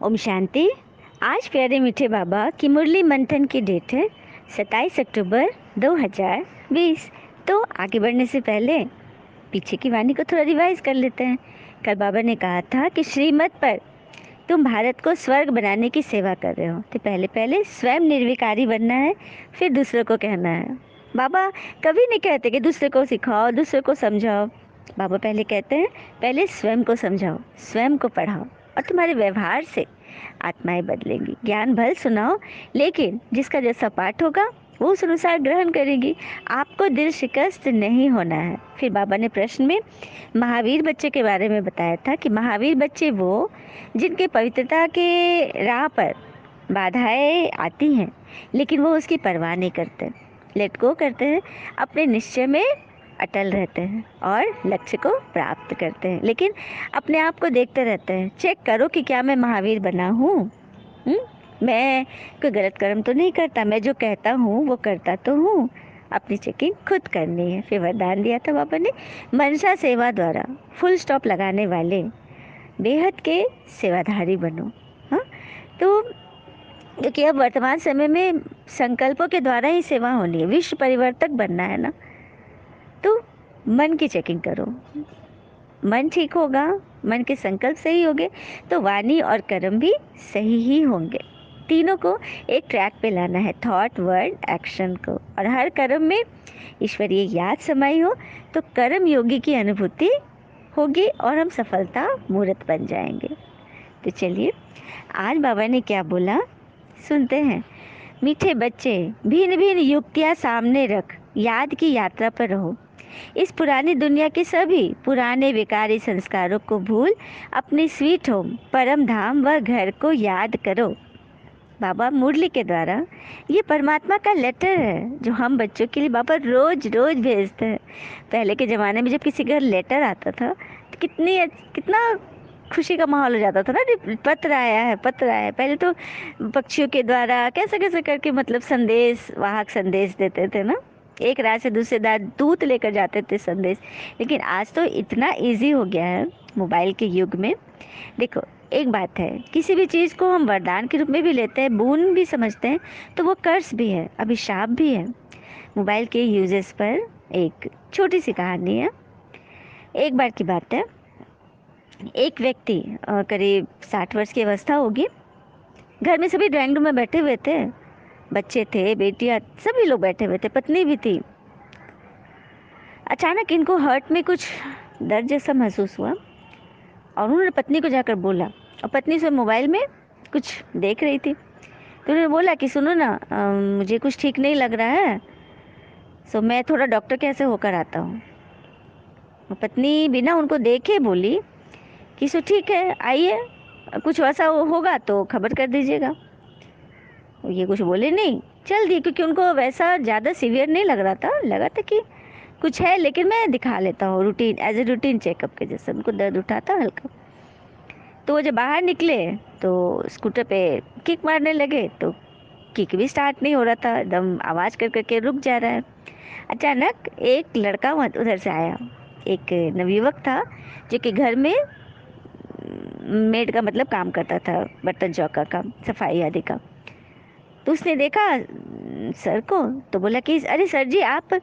ओम शांति। आज प्यारे मीठे बाबा की मुरली मंथन की डेट है 27 अक्टूबर 2020। तो आगे बढ़ने से पहले पीछे की वाणी को थोड़ा रिवाइज कर लेते हैं। कल बाबा ने कहा था कि श्रीमत पर तुम भारत को स्वर्ग बनाने की सेवा कर रहे हो, तो पहले पहले स्वयं निर्विकारी बनना है, फिर दूसरों को कहना है। बाबा कभी नहीं कहते कि दूसरे को सिखाओ, दूसरे को समझाओ। बाबा पहले कहते हैं पहले स्वयं को समझाओ, स्वयं को पढ़ाओ, और तुम्हारे व्यवहार से आत्माएं बदलेंगी। ज्ञान भल सुनाओ, लेकिन जिसका जैसा पाठ होगा वो उस अनुसार ग्रहण करेगी। आपको दिल शिकस्त नहीं होना है। फिर बाबा ने प्रश्न में महावीर बच्चे के बारे में बताया था कि महावीर बच्चे वो जिनके पवित्रता के राह पर बाधाएं आती हैं, लेकिन वो उसकी परवाह नहीं करते, लेट गो करते हैं, अपने निश्चय में अटल रहते हैं और लक्ष्य को प्राप्त करते हैं। लेकिन अपने आप को देखते रहते हैं, चेक करो कि क्या मैं महावीर बना हूँ। मैं कोई गलत कर्म तो नहीं करता, मैं जो कहता हूँ वो करता तो हूँ। अपनी चेकिंग खुद करनी है। फिर वरदान दिया था बाबा ने, मनसा सेवा द्वारा फुल स्टॉप लगाने वाले बेहद के सेवाधारी बनो। हाँ, तो क्योंकि अब वर्तमान समय में संकल्पों के द्वारा ही सेवा होनी है, विश्व परिवर्तक बनना है ना। तो मन की चेकिंग करो, मन ठीक होगा, मन के संकल्प सही होंगे तो वाणी और कर्म भी सही ही होंगे। तीनों को एक ट्रैक पे लाना है, थॉट वर्ड एक्शन को, और हर कर्म में ईश्वरीय याद समाई हो तो कर्म योगी की अनुभूति होगी और हम सफलता मूर्त बन जाएंगे। तो चलिए आज बाबा ने क्या बोला सुनते हैं। मीठे बच्चे, भिन्न भिन्न युक्तियाँ सामने रख याद की यात्रा पर रहो। इस पुरानी दुनिया के सभी पुराने विकारी संस्कारों को भूल अपनी स्वीट होम परम धाम व घर को याद करो। बाबा मुरली के द्वारा ये परमात्मा का लेटर है जो हम बच्चों के लिए बाबा रोज रोज भेजते हैं। पहले के ज़माने में जब किसी घर लेटर आता था तो कितना खुशी का माहौल हो जाता था ना। पत्र आया है, पत्र आया है। पहले तो पक्षियों के द्वारा कैसे कैसे करके मतलब संदेश वाहक संदेश देते थे ना, एक राज्य से दूसरे राज्य दूत लेकर जाते थे संदेश। लेकिन आज तो इतना इजी हो गया है मोबाइल के युग में। देखो एक बात है, किसी भी चीज़ को हम वरदान के रूप में भी लेते हैं, बोन भी समझते हैं, तो वो कर्स भी है, अभिशाप भी है। मोबाइल के यूजेस पर एक छोटी सी कहानी है। एक बार की बात है, एक व्यक्ति करीब 60 वर्ष की अवस्था होगी, घर में सभी ड्राइंग रूम में बैठे हुए थे, बच्चे थे, बेटियां, सभी लोग बैठे हुए थे, पत्नी भी थी। अचानक इनको हार्ट में कुछ दर्द जैसा महसूस हुआ और उन्होंने पत्नी को जाकर बोला, और पत्नी से मोबाइल में कुछ देख रही थी। तो उन्होंने बोला कि सुनो ना, मुझे कुछ ठीक नहीं लग रहा है, सो मैं थोड़ा डॉक्टर के यहाँ से होकर आता हूँ। पत्नी बिना उनको देखे बोली कि सो ठीक है आइए, कुछ वैसा होगा तो खबर कर दीजिएगा। ये कुछ बोले नहीं, चल दिए, क्योंकि उनको वैसा ज़्यादा सीवियर नहीं लग रहा था, लगा था कि कुछ है, लेकिन मैं दिखा लेता हूँ routine, as a routine checkup के जैसे। उनको दर्द उठा था हल्का। तो वो जब बाहर निकले तो स्कूटर पे किक मारने लगे, तो किक भी स्टार्ट नहीं हो रहा था, एकदम आवाज़ कर करके रुक जा रहा है। अचानक एक लड़का उधर से आया, एक नवयुवक था जो कि घर में मेड का मतलब काम करता था, बर्तन चौका का, सफाई आदि का। तो उसने देखा सर को तो बोला कि अरे सर जी आप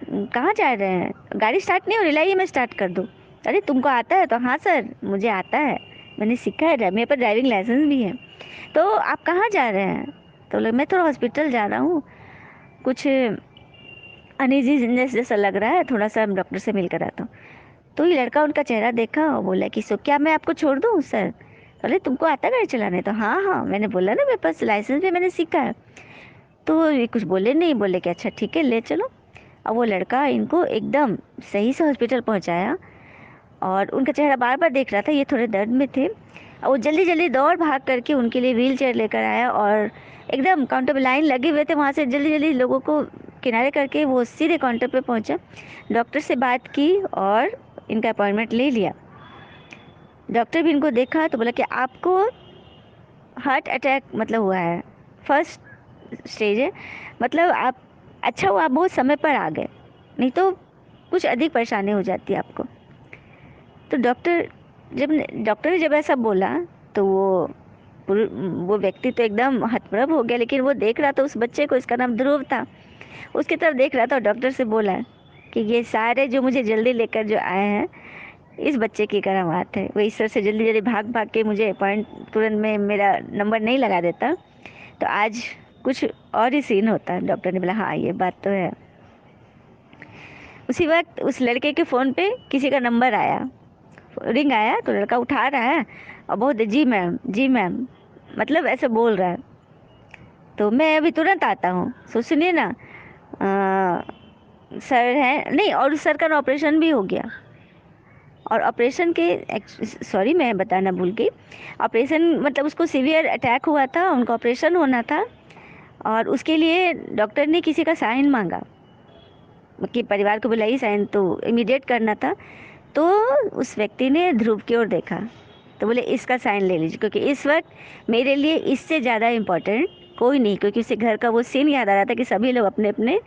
कहाँ जा रहे हैं, गाड़ी स्टार्ट नहीं हो रही, लाइए मैं स्टार्ट कर दूँ। अरे तुमको आता है? तो हाँ सर मुझे आता है, मैंने सीखा है, मेरे पास ड्राइविंग लाइसेंस भी है। तो आप कहाँ जा रहे हैं? तो बोले मैं थोड़ा हॉस्पिटल जा रहा हूँ, कुछ अनइजीनेस जैसा लग रहा है, थोड़ा सा डॉक्टर से मिल कर आता हूँ। तो ये लड़का उनका चेहरा देखा और बोला कि सो क्या मैं आपको छोड़ दूँ सर? बोले तुमको आता है गाड़ी चलाने? तो हाँ हाँ मैंने बोला ना मेरे पास लाइसेंस भी, मैंने सीखा है। तो ये कुछ बोले नहीं, बोले कि अच्छा ठीक है ले चलो। और वो लड़का इनको एकदम सही से हॉस्पिटल पहुंचाया, और उनका चेहरा बार बार देख रहा था, ये थोड़े दर्द में थे, और वो जल्दी जल्दी दौड़ भाग करके उनके लिए व्हील चेयर लेकर आया, और एकदम काउंटर पे लाइन लगे हुए थे, वहाँ से जल्दी जल्दी लोगों को किनारे करके वो सीधे काउंटर पे पहुंचा, डॉक्टर से बात की और इनका अपॉइंटमेंट ले लिया। डॉक्टर भी इनको देखा तो बोला कि आपको हार्ट अटैक मतलब हुआ है, फर्स्ट स्टेज है, मतलब आप, अच्छा हुआ आप बहुत समय पर आ गए, नहीं तो कुछ अधिक परेशानी हो जाती है आपको। तो डॉक्टर ने जब ऐसा बोला तो वो वो व्यक्ति तो एकदम हतप्रभ हो गया, लेकिन वो देख रहा था उस बच्चे को, इसका नाम ध्रुव था, उसकी तरफ देख रहा था और डॉक्टर से बोला कि ये सारे जो मुझे जल्दी लेकर जो आए हैं, इस बच्चे की करामात है। वो ईश्वर से जल्दी जल्दी भाग भाग के मुझे अपॉइंट तुरंत में मेरा नंबर नहीं लगा देता तो आज कुछ और ही सीन होता। डॉक्टर ने बोला हाँ ये बात तो है। उसी वक्त उस लड़के के फ़ोन पे किसी का नंबर आया, रिंग आया, तो लड़का उठा रहा है और बहुत जी मैम मतलब ऐसे बोल रहा है। तो मैं अभी तुरंत आता हूँ, सो सुनिए ना सर है नहीं, और उस सर का ऑपरेशन भी हो गया। और ऑपरेशन के सॉरी मैं बताना भूल गई, ऑपरेशन मतलब उसको सीवियर अटैक हुआ था, उनका ऑपरेशन होना था और उसके लिए डॉक्टर ने किसी का साइन मांगा कि परिवार को बुलाई, साइन तो इमीडिएट करना था। तो उस व्यक्ति ने ध्रुव की ओर देखा तो बोले इसका साइन ले लीजिए, क्योंकि इस वक्त मेरे लिए इससे ज़्यादा इम्पोर्टेंट कोई नहीं, क्योंकि उसे घर का वो सीन याद आ रहा था कि सभी लोग अपने अपने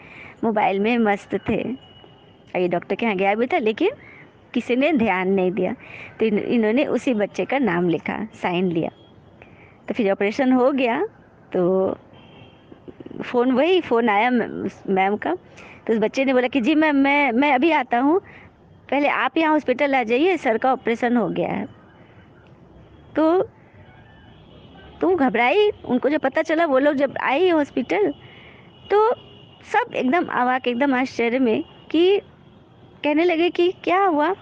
मोबाइल में मस्त थे। ये डॉक्टर के यहाँ गया भी था लेकिन किसी ने ध्यान नहीं दिया, तो इन्होंने उसी बच्चे का नाम लिखा, साइन लिया। तो फिर ऑपरेशन हो गया तो फ़ोन आया मैम का। तो उस बच्चे ने बोला कि जी मैम मैं अभी आता हूँ, पहले आप यहाँ हॉस्पिटल आ जाइए, सर का ऑपरेशन हो गया है। तो घबराई, उनको जब पता चला, वो लोग जब आए हॉस्पिटल तो सब एकदम अवाक, एकदम आश्चर्य में, कि कहने लगे कि क्या हुआ।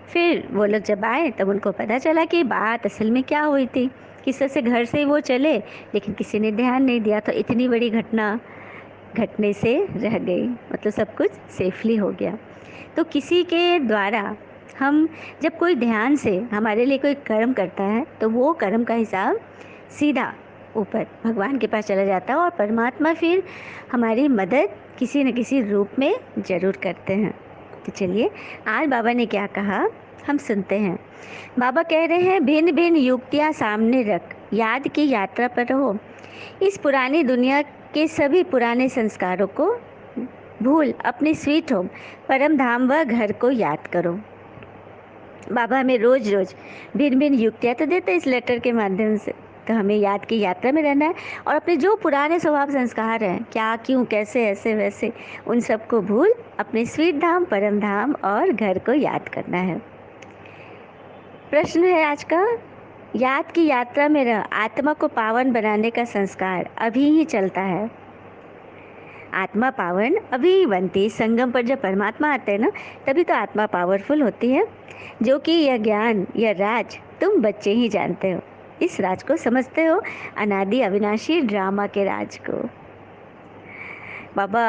फिर वो लोग जब आए तब उनको पता चला कि बात असल में क्या हुई थी। किस तरह से घर से वो चले लेकिन किसी ने ध्यान नहीं दिया, तो इतनी बड़ी घटना घटने से रह गई, मतलब सब कुछ सेफली हो गया। तो किसी के द्वारा हम जब कोई ध्यान से हमारे लिए कोई कर्म करता है तो वो कर्म का हिसाब सीधा ऊपर भगवान के पास चला जाता है और परमात्मा फिर हमारी मदद किसी न किसी रूप में ज़रूर करते हैं। तो चलिए आज बाबा ने क्या कहा हम सुनते हैं। बाबा कह रहे हैं भिन्न भिन्न युक्तियाँ सामने रख याद की यात्रा पर रहो। इस पुरानी दुनिया के सभी पुराने संस्कारों को भूल अपने स्वीट होम परम धाम व घर को याद करो। बाबा हमें रोज़ रोज़ भिन्न भिन्न युक्तियाँ तो देते इस लेटर के माध्यम से, तो हमें याद की यात्रा में रहना है और अपने जो पुराने स्वभाव संस्कार हैं, क्या क्यों कैसे ऐसे वैसे, उन सब को भूल अपने स्वीट धाम परम धाम और घर को याद करना है। प्रश्न है आज का, याद की यात्रा में रह आत्मा को पावन बनाने का संस्कार अभी ही चलता है। आत्मा पावन अभी ही बनती है। संगम पर जब परमात्मा आते हैं ना तभी तो आत्मा पावरफुल होती है, जो कि यह ज्ञान यह राज तुम बच्चे ही जानते हो। इस राज को समझते हो, अनादि अविनाशी ड्रामा के राज को। बाबा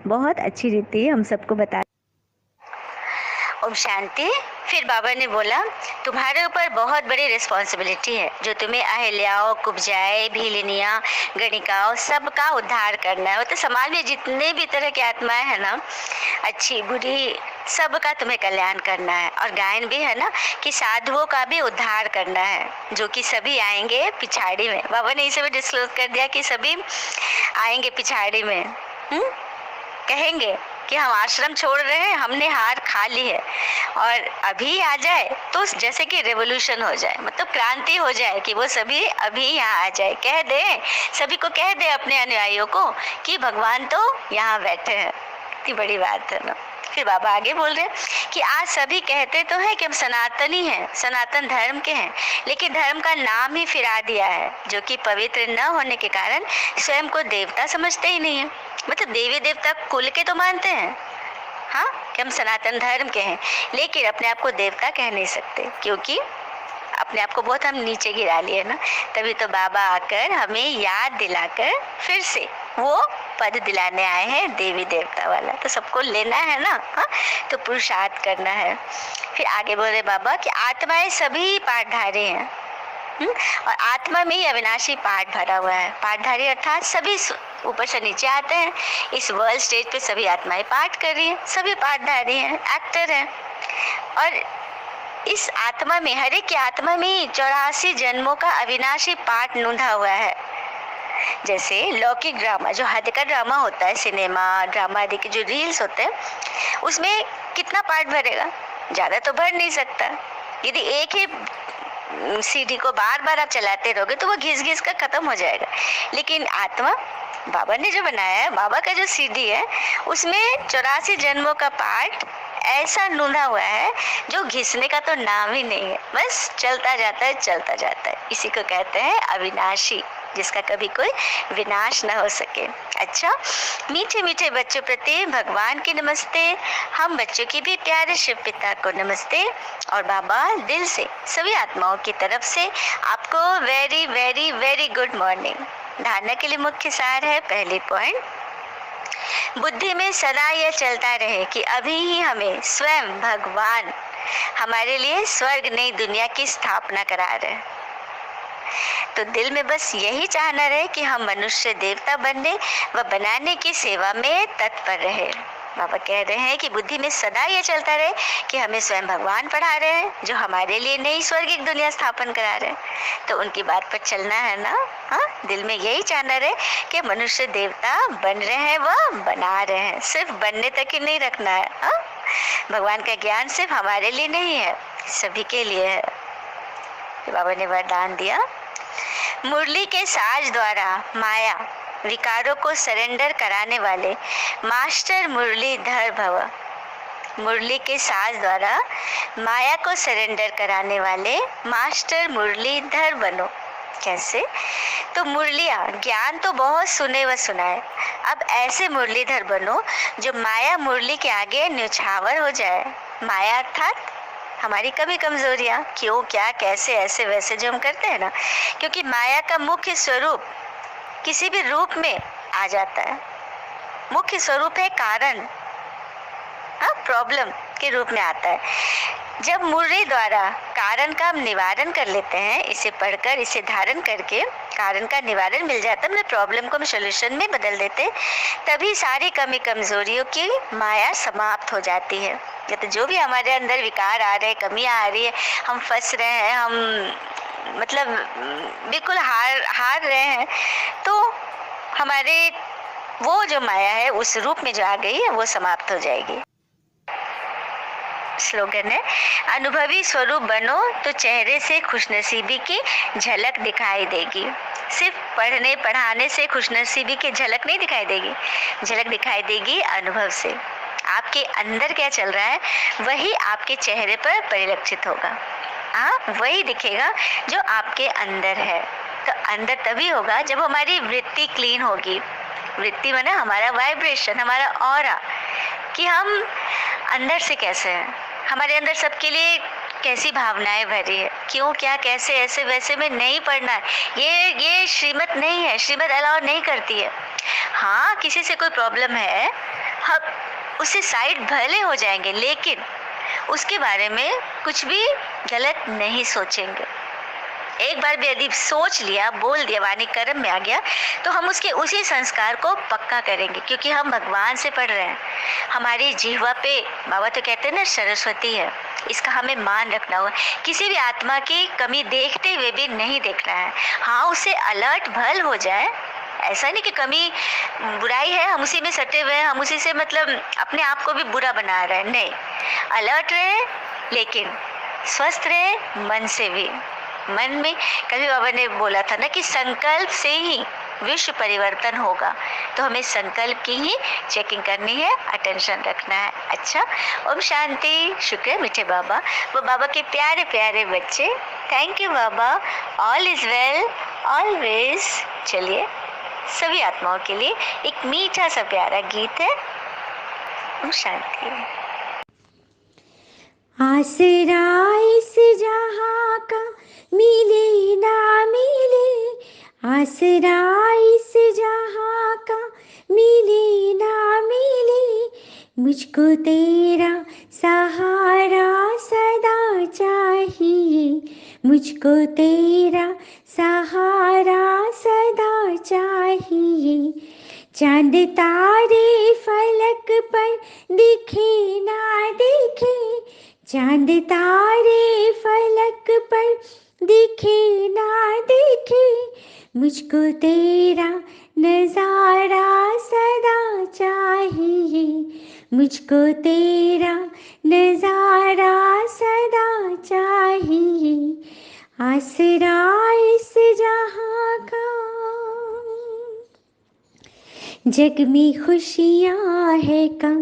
बहुत अच्छी रीति हम सबको बता। ओम शांति। फिर बाबा ने बोला तुम्हारे ऊपर बहुत बड़ी रिस्पॉन्सिबिलिटी है, जो तुम्हें अहिल्याओं, कुब्जाएं, भीलनियाँ, गणिकाओं सबका उद्धार करना है। वो तो समाज में जितने भी तरह की आत्माएं हैं ना, अच्छी बुरी, सबका तुम्हें कल्याण करना है। और गायन भी है ना कि साधुओं का भी उद्धार करना है, जो कि सभी आएंगे पिछाड़ी में। बाबा ने इसे भी डिस्क्लोज कर दिया कि सभी आएंगे पिछाड़ी में, कहेंगे कि हम आश्रम छोड़ रहे हैं, हमने हार खा ली है और अभी आ जाए तो जैसे कि रेवोल्यूशन हो जाए, मतलब क्रांति हो जाए, कि वो सभी अभी यहाँ आ जाए, कह दे, सभी को कह दे अपने अनुयायियों को कि भगवान तो यहाँ बैठे हैं। इतनी बड़ी बात है ना। फिर बाबा आगे बोल रहे हैं कि आज सभी कहते तो हैं कि हम सनातनी हैं, सनातन धर्म के हैं, लेकिन धर्म का नाम ही फिरा दिया है, जो कि पवित्र न होने के कारण स्वयं को देवता समझते ही नहीं है। मतलब देवी देवता कुल के तो मानते हैं, हाँ, कि हम सनातन धर्म के हैं, लेकिन अपने आप को देवता कह नहीं सकते, क्योंकि अपने आप को बहुत हम नीचे गिरा लिए ना। तभी तो बाबा आकर हमें याद दिलाकर फिर से वो पद दिलाने आए हैं देवी देवता वाला। तो सबको लेना है ना, हाँ, तो पुरुषार्थ करना है। फिर आगे बोले बाबा कि आत्माएं सभी पाठधारी हैं, और आत्मा में ही अविनाशी पाठ भरा हुआ है। पाठधारी अर्थात सभी ऊपर से नीचे आते हैं। इस वर्ल्ड स्टेज पे सभी आत्माएं पाठ कर रही हैं, सभी पाठधारी हैं, एक्टर हैं। और इस आत्मा में, हर एक की आत्मा में 84 जन्मों का अविनाशी पाठ नूंधा हुआ है। जैसे लौकिक ड्रामा, जो हद का ड्रामा होता है, सिनेमा ड्रामा आदि के जो रील्स होते हैं, उसमें कितना पार्ट भरेगा, ज़्यादा तो भर नहीं सकता। यदि एक ही सीढ़ी को बार बार आप चलाते रहोगे तो वो घिस घिस कर खत्म हो जाएगा। लेकिन आत्मा, बाबा ने जो बनाया है, बाबा का जो सीढ़ी है, उसमें 84 जन्मों का पाठ ऐसा नूंधा हुआ है जो घिसने का तो नाम ही नहीं है, बस चलता जाता है, चलता जाता है। इसी को कहते हैं अविनाशी, जिसका कभी कोई विनाश न हो सके। अच्छा, मीठे मीठे बच्चों प्रति भगवान की नमस्ते। हम बच्चों की भी प्यारे शिव पिता को नमस्ते। और बाबा दिल से सभी आत्माओं की तरफ से आपको very very very good morning. धारणा के लिए मुख्य सार है, पहली पॉइंट, बुद्धि में सदा यह चलता रहे कि अभी ही हमें स्वयं भगवान हमारे लिए स्वर्ग नई दुनिया की स्थापना करा रहे। तो दिल में बस यही चाहना रहे कि हम मनुष्य देवता बनने व बनाने की सेवा में तत्पर रहे। बाबा कह रहे हैं कि बुद्धि में सदा ये चलता रहे कि हमें स्वयं भगवान पढ़ा रहे हैं, जो हमारे लिए नई स्वर्गिक दुनिया स्थापन करा रहे हैं। तो उनकी बात पर चलना है ना। हाँ, दिल में यही चाहना रहे कि मनुष्य देवता बन रहे हैं व बना रहे हैं, सिर्फ बनने तक ही नहीं रखना है। हाँ, भगवान का ज्ञान सिर्फ हमारे लिए नहीं है, सभी के लिए है। बाबा ने वरदान दिया, मुरली के साज द्वारा माया विकारों को सरेंडर कराने वाले मास्टर मुरलीधर भव। मुरली के साज द्वारा माया को सरेंडर कराने वाले मास्टर मुरलीधर बनो। कैसे? तो मुरलियाँ, ज्ञान तो बहुत सुने व सुनाए, अब ऐसे मुरलीधर बनो जो माया मुरली के आगे न्यौछावर हो जाए। माया अर्थात हमारी कभी कमजोरियाँ, क्यों, क्या, कैसे, ऐसे वैसे जो हम करते हैं ना, क्योंकि माया का मुख्य स्वरूप किसी भी रूप में आ जाता है। मुख्य स्वरूप है कारण, प्रॉब्लम के रूप में आता है। जब मुरली द्वारा कारण का हम निवारण कर लेते हैं, इसे पढ़कर, इसे धारण करके कारण का निवारण मिल जाता है, मतलब प्रॉब्लम को हम सोल्यूशन में बदल देते, तभी सारी कमी कमजोरियों की माया समाप्त हो जाती है। या तो जो भी हमारे अंदर विकार आ रहे हैं, कमियां आ रही है, हम फंस रहे हैं, हम मतलब बिल्कुल हार रहे हैं, तो हमारे वो जो माया है उस रूप में जो आ गई है वो समाप्त हो जाएगी। स्लोगन है, अनुभवी स्वरूप बनो तो चेहरे से खुशनसीबी की झलक दिखाई देगी। सिर्फ पढ़ने पढ़ाने से खुशनसीबी की झलक नहीं दिखाई देगी, झलक दिखाई देगी अनुभव से। आपके अंदर क्या चल रहा है वही आपके चेहरे पर परिलक्षित होगा। वही दिखेगा जो आपके अंदर है। तो अंदर तभी होगा जब हमारी वृत्ति क्लीन होगी। वृत्ति माने हमारा वाइब्रेशन, हमारा ऑरा, कि हम अंदर से कैसे हैं, हमारे अंदर सबके लिए कैसी भावनाएं भरी है, क्यों, क्या, कैसे, ऐसे वैसे में नहीं पढ़ना है। ये श्रीमत नहीं है, श्रीमत अलाउ नहीं करती है। हाँ, किसी से कोई प्रॉब्लम है, हम उससे साइड भले हो जाएंगे, लेकिन उसके बारे में कुछ भी गलत नहीं सोचेंगे। एक बार भी यदि सोच लिया, बोल दिया, वाणी कर्म में आ गया, तो हम उसके उसी संस्कार को पक्का करेंगे, क्योंकि हम भगवान से पढ़ रहे हैं। हमारी जिह्वा पे, बाबा तो कहते हैं ना, सरस्वती है, इसका हमें मान रखना होगा। किसी भी आत्मा की कमी देखते हुए भी नहीं देखना है। हाँ, उसे अलर्ट भल हो जाए, ऐसा नहीं कि कमी बुराई है, हम उसी में सटे हुए हैं, हम उसी से मतलब अपने आप को भी बुरा बना रहे हैं। नहीं, अलर्ट रहे, लेकिन स्वस्थ रहे मन से भी। मन में कभी बाबा ने बोला था ना कि संकल्प से ही विश्व परिवर्तन होगा, तो हमें संकल्प की ही चेकिंग करनी है, अटेंशन रखना है। अच्छा, ओम शांति। शुक्र मीठे बाबा, वो बाबा के प्यारे प्यारे बच्चे। Thank you Baba, all is well always. चलिए, सभी आत्माओं के लिए एक मीठा सा प्यारा गीत है। ओम शांति। आसरा इस जहाँ का मिले ना मिले, आसरा इस जहाँ का मिले ना मिले, मुझको तेरा सहारा सदा चाहिए, मुझको तेरा सहारा सदा चाहिए। चांद तारे फलक पर दिखे ना दिखे, चांद तारे फलक पर दिखे ना दिखे, मुझको तेरा नजारा सदा चाहिए, मुझको तेरा नजारा सदा चाहिए। आसरा इस जहां का। जग में खुशियाँ है कम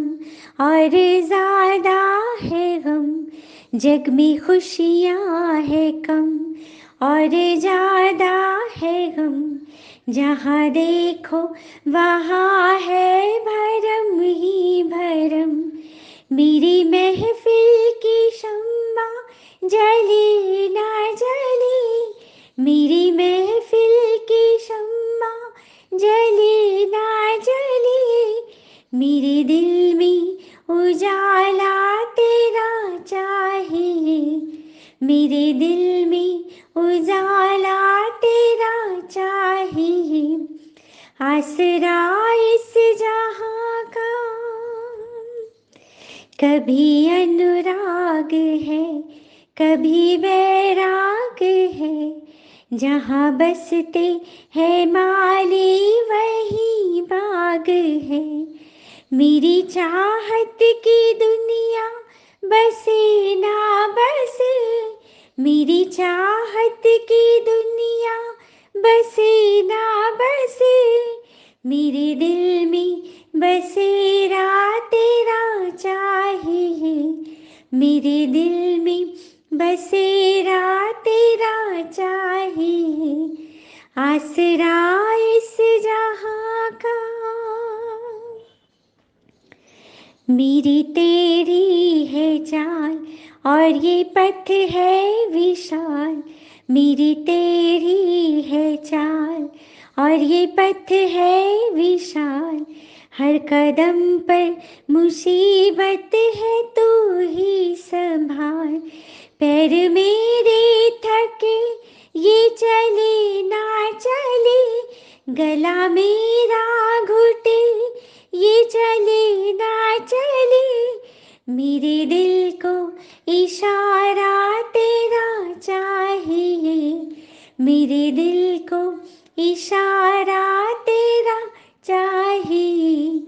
और ज़्यादा है गम। जग में खुशियाँ है कम और ज़्यादा है गम। जहाँ देखो वहाँ है भरम ही भरम। मेरी महफिल की शम्मा जले ना जले। मेरी महफिल की शम्मा जले ना जले। मेरे दिल में उजाला तेरा चाहिए। मेरे दिल में उजाला तेरा चाहिए। आसरा इस जहां का। कभी अनुराग है कभी बैराग है। जहाँ बसते हैं माली वही बाग है। मेरी चाहत की दुनिया बसे ना बसे। मेरी चाहत की दुनिया बसे ना बसे। मेरे दिल में बसेरा तेरा चाहिए। मेरे दिल में बसेरा तेरा चाहिए। आसरा इस जहां का। मेरी तेरी है चाल और ये पथ है विशाल। मेरी तेरी है चाल और ये पथ है विशाल। हर कदम पर मुसीबत है तू ही संभाल। पैर मेरे थके ये चले ना चले। गला मेरा घुटे ये चले ना चले। मेरे दिल को इशारा तेरा चाहिए। मेरे दिल को इशारा तेरा चाहिए।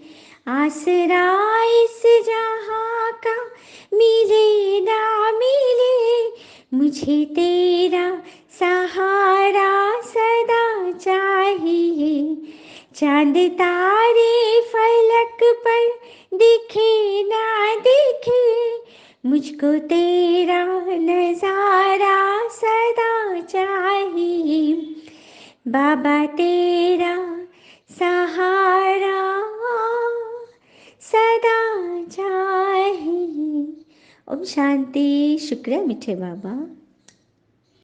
आसरा इस जहां का मिले ना मिले। मुझे तेरा सहारा सदा चाहिए। चांद तारे फलक पर दिखे ना दिखे। मुझको तेरा नजारा सदा चाहिए। बाबा तेरा सहारा सदा चाहिए। ओम शांति। शुक्रिया मीठे बाबा।